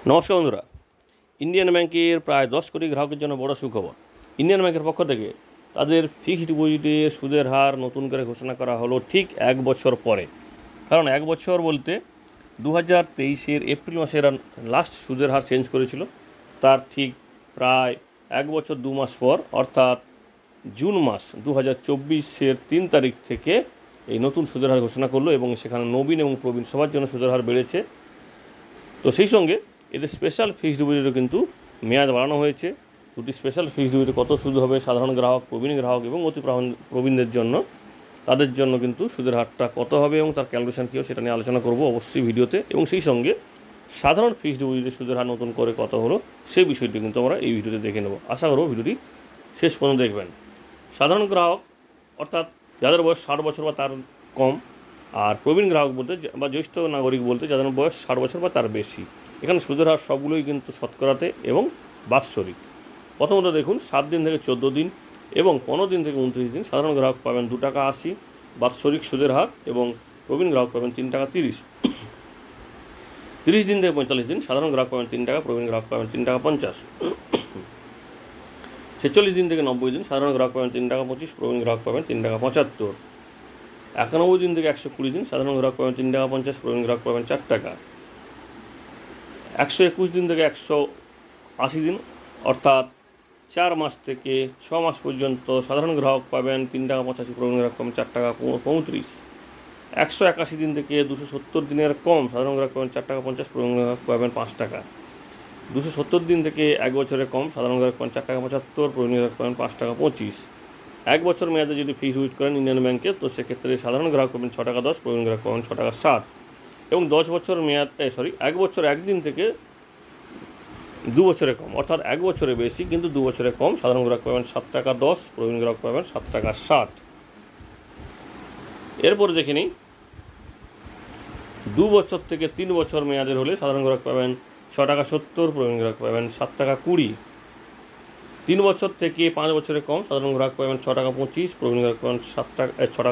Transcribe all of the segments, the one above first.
নমস্কার বন্ধুরা, ইন্ডিয়ান ব্যাংকের প্রায় 10 কোটি গ্রাহকের জন্য বড় সুখবর। ইন্ডিয়ান ব্যাংকের পক্ষ থেকে তাদের ফিক্সড ডিপোজিটে সুদের হার নতুন করে ঘোষণা করা হলো ঠিক 1 বছর পরে। কারণ 1 বছর বলতে 2023-এর এপ্রিল মাসের লাস্ট সুদের হার চেঞ্জ করেছিল, তার ঠিক প্রায় 1 বছর 2 মাস পর অর্থাৎ জুন মাস 2024-এর 3 তারিখ থেকে এই নতুন সুদের হার ঘোষণা করলো এবং সেখানে নবীন এবং প্রবীণ সবার জন্য সুদের হার বেড়েছে। তো সেই সঙ্গে এদের স্পেশাল ফিক্সড ডিপোজিটও কিন্তু মেয়াদ বাড়ানো হয়েছে। দুটি স্পেশাল ফিক্সড ডিপোজিটে কত সুদ হবে, সাধারণ গ্রাহক, প্রবীণ গ্রাহক এবং অতি প্রবীণদের জন্য, তাদের জন্য কিন্তু সুদের হারটা কত হবে এবং তার ক্যালকুলেশন কী হবে সেটা নিয়ে আলোচনা করব অবশ্যই ভিডিওতে। এবং সেই সঙ্গে সাধারণ ফিক্সড ডিপোজিটের সুদের হার নতুন করে কত হলো সেই বিষয়টি কিন্তু আমরা এই ভিডিওতে দেখে নেব। আশা করব ভিডিওটি শেষ পর্যন্ত দেখবেন। সাধারণ গ্রাহক অর্থাৎ যাদের বয়স 60 বছর বা তার কম, আর প্রবীণ গ্রাহক বলতে বা জ্যেষ্ঠ নাগরিক বলতে যাদের বয়স 60 বছর বা তার বেশি। এখানে সুদের হার সবগুলোই কিন্তু শতকরাতে এবং বাৎসরিক। প্রথমত দেখুন 7 দিন থেকে 14 দিন এবং 15 দিন থেকে 29 দিন সাধারণ গ্রাহক পাবেন 2 টাকা 80 বাৎসরিক সুদের হার এবং প্রবীণ গ্রাহক পাবেন 3 টাকা 30। 30 দিন থেকে 45 দিন সাধারণ গ্রাহক পাবেন 3 টাকা, প্রবীণ গ্রাহক পাবেন 3 টাকা 50। 46 দিন থেকে 90 দিন সাধারণ গ্রাহক পাবেন 3 টাকা 25, প্রবীণ গ্রাহক পাবেন 3 টাকা 75। 91 দিন থেকে 120 দিন সাধারণ গ্রাহক পাবেন 3 টাকা 50, প্রবীণ গ্রাহক পাবেন 4 টাকা। 121 দিন থেকে 180 দিন অর্থাৎ 4 মাস থেকে 6 মাস পর্যন্ত সাধারণ গ্রাহক পাবেন 3 টাকা 85, প্রবীণ গ্রাহক পাবেন 4 টাকা 35। 181 দিন থেকে 270 দিনের কম সাধারণ গ্রাহক পাবেন 4 টাকা 50, প্রবীণ গ্রাহক পাবেন 5 টাকা। 270 দিন থেকে 1 বছরের কম সাধারণ গ্রাহক পাবেন 4 টাকা 75, প্রবীণ গ্রাহক পাবেন 5 টাকা 25। 1 বছর মেয়াদে যদি ফিক্সড ডিপোজিট করেন ইন্ডিয়ান ব্যাংকে, তো সেক্ষেত্রে সাধারণ গ্রাহক পাবেন 6 টাকা 10, প্রবীণ গ্রাহক পাবেন 6 টাকা 60। এবং 10 বছর মেয়াদ 1 বছর 1 দিন থেকে 2 বছরে কম অর্থাৎ 1 বছরে বেশি কিন্তু 2 বছরে কম সাধারণ গ্রাহক পাবেন 7 টাকা 10, প্রবীণ গ্রাহক পাবেন 7 টাকা 60। এরপরে দেখে নিই 2 বছর থেকে 3 বছর মেয়াদের হলে সাধারণ গ্রাহক পাবেন 6 টাকা 70, প্রবীণ গ্রাহক পাবেন 7 টাকা 20। 3 বছর থেকে 5 বছরে কম সাধারণ গ্রাহক পাবেন 6 টাকা 25, প্রবীণ গ্রাহক পাবেন 6 টাকা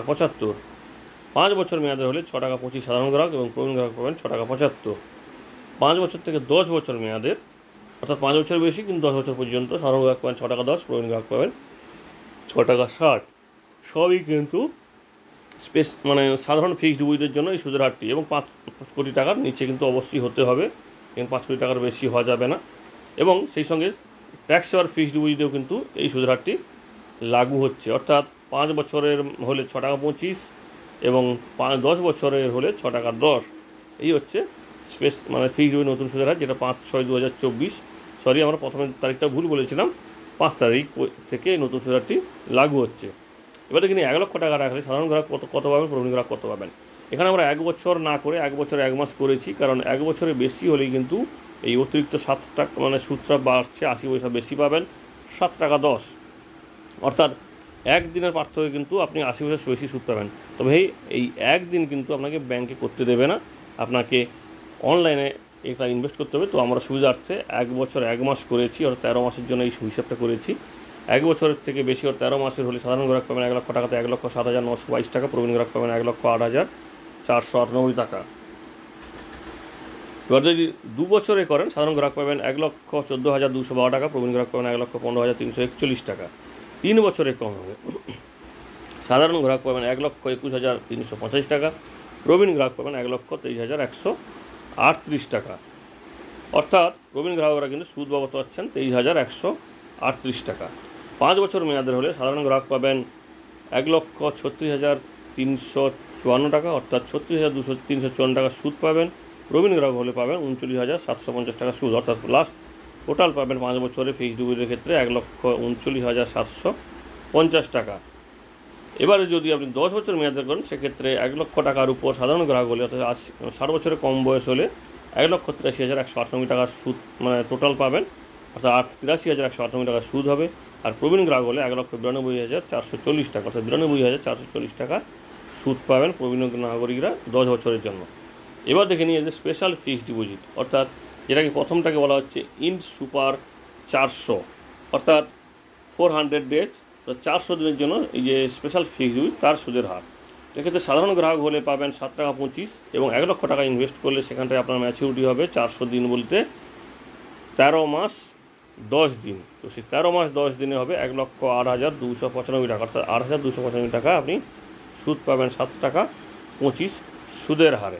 75। 5 বছর মেয়াদের হলে 6 টাকা 25 সাধারণ গ্রাহক এবং প্রবীণ গ্রাহক পাবেন 6 টাকা 75। 5 বছর থেকে 10 বছর মেয়াদের অর্থাৎ 5 বছর বেশি কিন্তু 10 বছর পর্যন্ত সাধারণ গ্রাহক পাবেন 6 টাকা 10, প্রবীণ গ্রাহক পাবেন 6 টাকা 60। সবই কিন্তু সাধারণ ফিক্সড ডিপোজিটের জন্য এই সুদের হারটি এবং 5 কোটি টাকার নিচে কিন্তু অবশ্যই হতে হবে এবং 5 কোটি টাকার বেশি হওয়া যাবে না। এবং সেই সঙ্গে ট্যাক্স সেভার ফিক্সড ডিপোজিটেও কিন্তু এই সুদের হারটি লাগু হচ্ছে, অর্থাৎ 5 বছরের হলে 6 টাকা 25 এবং 10 বছরের হলে 6 টাকা 10। এই হচ্ছে ফিক্সড ডিপোজিট নতুন সুদের হার, যেটা 5/6/2024। সরি, আমরা প্রথমের তারিখটা ভুল বলেছিলাম, 5 তারিখ থেকে নতুন সুদের হারটি লাগু হচ্ছে। এবার দেখুন 1 লক্ষ টাকা রাখলে সাধারণ গ্রাহক কত পাবেন, প্রবীণ গ্রাহক কত পাবেন। এখানে আমরা 1 বছর না করে 1 বছর 1 মাস করেছি, কারণ 1 বছরের বেশি হলেই কিন্তু এই অতিরিক্ত 7 টাকা সুদটা বাড়ছে, 80 পয়সা বেশি পাবেন, 7 টাকা 10। অর্থাৎ 1 দিনের পার্থক্যে কিন্তু আপনি 80 পয়সা বেশি সুদ পাবেন। তবে এই 1 দিন কিন্তু আপনাকে ব্যাংকে করতে দেবে না, আপনাকে অনলাইনে এটা ইনভেস্ট করতে হবে। তো আমরা সুবিধার্থে 1 বছর 1 মাস করেছি, অর্থাৎ 13 মাসের জন্য এই হিসাবটা করেছি। 1 বছরের থেকে বেশি অর্থাৎ 13 মাসের হলে সাধারণ গ্রাহক পাবেন 1 লক্ষ টাকাতে 1,07,922 টাকা, প্রবীণ গ্রাহক পাবেন 1,08,498 টাকা। এবার যদি 2 বছরে করেন সাধারণ গ্রাহক পাবেন 1,14,212 টাকা, প্রবীণ গ্রাহক পাবেন 1,15,341 টাকা। 3 বছরে কম হবে সাধারণ গ্রাহক পাবেন 1,21,385 টাকা, প্রবীণ গ্রাহক পাবেন 1,23,138 টাকা। অর্থাৎ প্রবীণ গ্রাহকরা কিন্তু সুদ বাবদ পাচ্ছেন 23,138 টাকা। 5 বছর মেয়াদের হলে সাধারণ গ্রাহক পাবেন 1,36,354 টাকা, অর্থাৎ 36,354 টাকা সুদ পাবেন। প্রবীণ গ্রাহক হলে পাবেন 39,750 টাকা সুদ, অর্থাৎ লাস্ট টোটাল পাবেন 5 বছরে ফিক্সড ডিপোজিটের ক্ষেত্রে 1,39,750 টাকা। এবারে যদি আপনি 10 বছর মেয়াদের করেন সেক্ষেত্রে 1 লক্ষ টাকার উপর সাধারণ গ্রাহক হলে অর্থাৎ 60 বছরের কম বয়স হলে 1,83,198 টাকা সুদ টোটাল পাবেন, অর্থাৎ 83,198 টাকা সুদ হবে। আর প্রবীণ গ্রাহক হলে 1,92,440 টাকা, অর্থাৎ 92,440 টাকা সুদ পাবেন প্রবীণ নাগরিকরা 10 বছরের জন্য। এবার দেখে নিয়ে যে স্পেশাল ফিক্সড ডিপোজিট, অর্থাৎ যেটাকে প্রথমটাকে বলা হচ্ছে ইন্ড সুপার 400, অর্থাৎ 400 ডেজ, তো 400 দিনের জন্য এই যে স্পেশাল ফিক্সড ডিপোজিট তার সুদের হার। এক্ষেত্রে সাধারণ গ্রাহক হলে পাবেন 7 টাকা 25 এবং 1 লক্ষ টাকা ইনভেস্ট করলে সেখানটায় আপনার ম্যাচিউরিটি হবে 400 দিন বলতে 13 মাস 10 দিন। তো সেই 13 মাস 10 দিনে হবে 1,08,295 টাকা, অর্থাৎ 8,295 টাকা আপনি সুদ পাবেন 7 টাকা 25 সুদের হারে।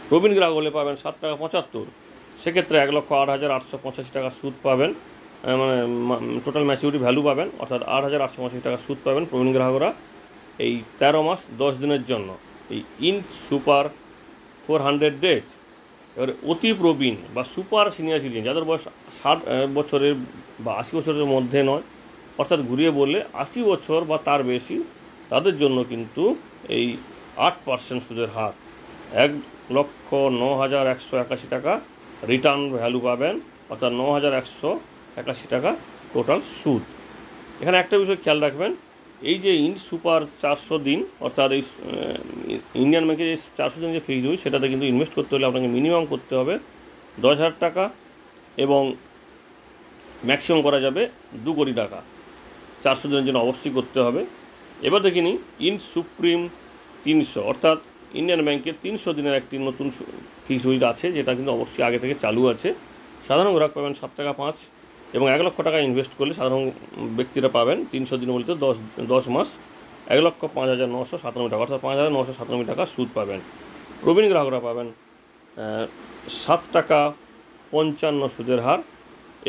প্রবীণ গ্রাহক হলে পাবেন 7 টাকা 75, সেক্ষেত্রে 1,08,885 টাকা সুদ পাবেন, মানে টোটাল ম্যাচিউরিটি ভ্যালু পাবেন, অর্থাৎ 8,885 টাকা সুদ পাবেন প্রবীণ গ্রাহকরা এই 13 মাস 10 দিনের জন্য এই ইন সুপার 400 ডেজ। এবারে অতি প্রবীণ বা সুপার সিনিয়র সিটিজেন যাদের বয়স 60 বছরের বা 80 বছরের মধ্যে নয়, অর্থাৎ ঘুরিয়ে বললে 80 বছর বা তার বেশি, তাদের জন্য কিন্তু এই 8% সুদের হার 1,09,181 টাকা রিটার্ন ভ্যালু পাবেন, অর্থাৎ 9,181 টাকা টোটাল সুদ। এখানে একটা বিষয় খেয়াল রাখবেন, এই যে ইন সুপার 400 দিন, অর্থাৎ এই ইন্ডিয়ান ব্যাংকে যে 400 দিন যে ফিক্সড ডিপোজিট, সেটাতে কিন্তু ইনভেস্ট করতে হলে আপনাকে মিনিমাম করতে হবে 10,000 টাকা এবং ম্যাক্সিমাম করা যাবে 2 কোটি টাকা। 400 দিনের জন্য অবশ্যই করতে হবে। এবার দেখে নিই ইন সুপ্রিম 300, অর্থাৎ ইন্ডিয়ান ব্যাংকের 300 দিনের একটি নতুন ফিক্সড ডিপোজিট আছে, যেটা কিন্তু অবশ্যই আগে থেকে চালু আছে। সাধারণ গ্রাহক পাবেন 7 টাকা 5 এবং 1 লক্ষ টাকা ইনভেস্ট করলে সাধারণ ব্যক্তিরা পাবেন 300 দিন বলতে 10 মাস 1,05,997 টাকা, অর্থাৎ 5,997 টাকা সুদ পাবেন। প্রবীণ গ্রাহকরা পাবেন 7 টাকা 55 সুদের হার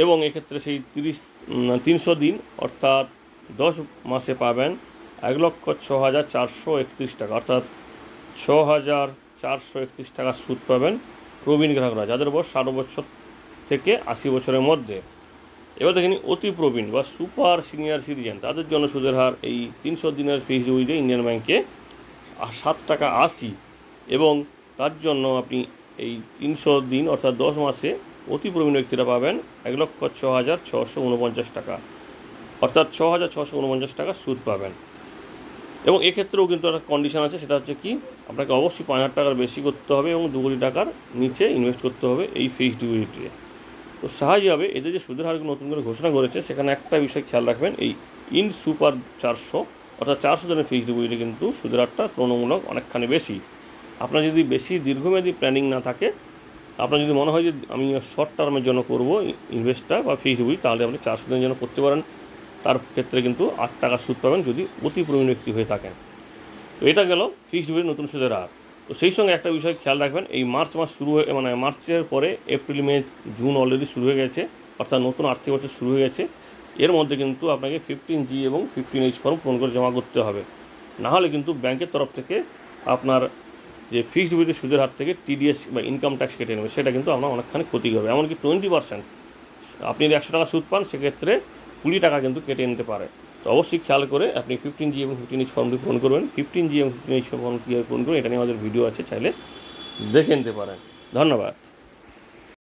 এবং এক্ষেত্রে সেই 300 দিন অর্থাৎ 10 মাসে পাবেন 1,06,431 টাকা, অর্থাৎ 6,431 টাকা সুদ পাবেন প্রবীণ গ্রাহকরা যাদের বয়স 60 বছর থেকে 80 বছরের মধ্যে। এবার দেখেনি অতি প্রবীণ বা সুপার সিনিয়র সিটিজেন, তাদের জন্য সুদের হার এই 300 দিনের ফিক্সড ডিপোজিটে ইন্ডিয়ান ব্যাংকে 7 টাকা 80 এবং তার জন্য আপনি এই 300 দিন অর্থাৎ 10 মাসে অতি প্রবীণ ব্যক্তিরা পাবেন 1,06,649 টাকা, অর্থাৎ 6,649 টাকা সুদ পাবেন। এবং এক্ষেত্রেও কিন্তু একটা কন্ডিশন আছে, সেটা হচ্ছে কি আপনাকে অবশ্যই 5,000 টাকার বেশি করতে হবে এবং 2 কোটি টাকার নিচে ইনভেস্ট করতে হবে এই ফিক্সড ডিপোজিটে। তো সাহায্য হবে এদের যে সুদের হারগুলো নতুন করে ঘোষণা করেছে, সেখানে একটা বিষয় খেয়াল রাখবেন, এই ইন সুপার 400 অর্থাৎ 400 দিনের ফিক্সড ডিপোজিটে কিন্তু সুদের হারটা তুলনামূলক অনেকখানি বেশি। আপনার যদি বেশি দীর্ঘমেয়াদী প্ল্যানিং না থাকে, আপনার যদি মনে হয় যে আমি শর্ট টার্মের জন্য করব ইনভেস্টটা বা ফিক্সড ডিপোজিট, তাহলে আপনি 400 দিনের জন্য করতে পারেন। তার ক্ষেত্রে কিন্তু 8 টাকা সুদ পাবেন যদি অতি প্রবীণ ব্যক্তি হয়ে থাকেন। তো এটা গেল ফিক্সড ডিপোজিট নতুন সুদের হার। তো সেই সঙ্গে একটা বিষয় খেয়াল রাখবেন, এই মার্চ মাস শুরু হয়ে মানে মার্চের পরে এপ্রিল মে জুন অলরেডি শুরু হয়ে গেছে, অর্থাৎ নতুন আর্থিক বছর শুরু হয়ে গেছে। এর মধ্যে কিন্তু আপনাকে 15G এবং 15H ফর্ম পূরণ করে জমা করতে হবে, নাহলে কিন্তু ব্যাংকের তরফ থেকে আপনার যে ফিক্সড ডিপোজিটের সুদের হার থেকে TDS বা ইনকাম ট্যাক্স কেটে নেবে, সেটা কিন্তু আপনার অনেকখানি ক্ষতি হবে। এমনকি 20% আপনি যদি 100 টাকা সুদ পান, সেক্ষেত্রে 20 টাকা কিন্তু কেটে নিতে পারে। তো অবশ্যই খেয়াল করে আপনি 15G এবং 15H ফর্মটি পূরণ করবেন। 15G এবং 15H ফর্ম কীভাবে পূরণ করবেন এটা নিয়ে আমাদের ভিডিও আছে, চাইলে দেখে নিতে পারেন। ধন্যবাদ।